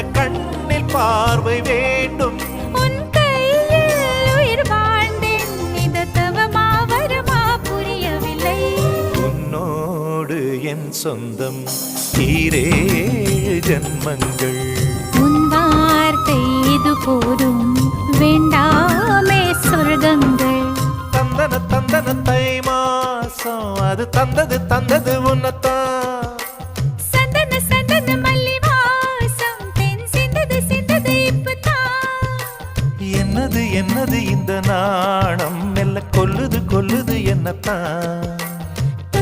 கலங்க கண்ணில் பார்வை வேண்டும். உன் கையில் உயிர் வாழ்ந்தேன், இது தவமா வருமா புரியவில்லை. உன்னோடு என் சொந்தம் ஈரேழு ஜன்மங்கள். உன் வார்த்தை இது போதும், வேண்டாமே சொர்க்கங்கள். தந்தன தந்தன தை மாசம் அது தந்தது தந்தது உன்னத்தான். சந்தன சந்தன மல்லி வாசம் தென் சிந்தது சிந்தது இப்பதான். என்னது என்னது இந்த நாணம் மெல்ல கொல்லுது கொல்லுது என்னத்தான்.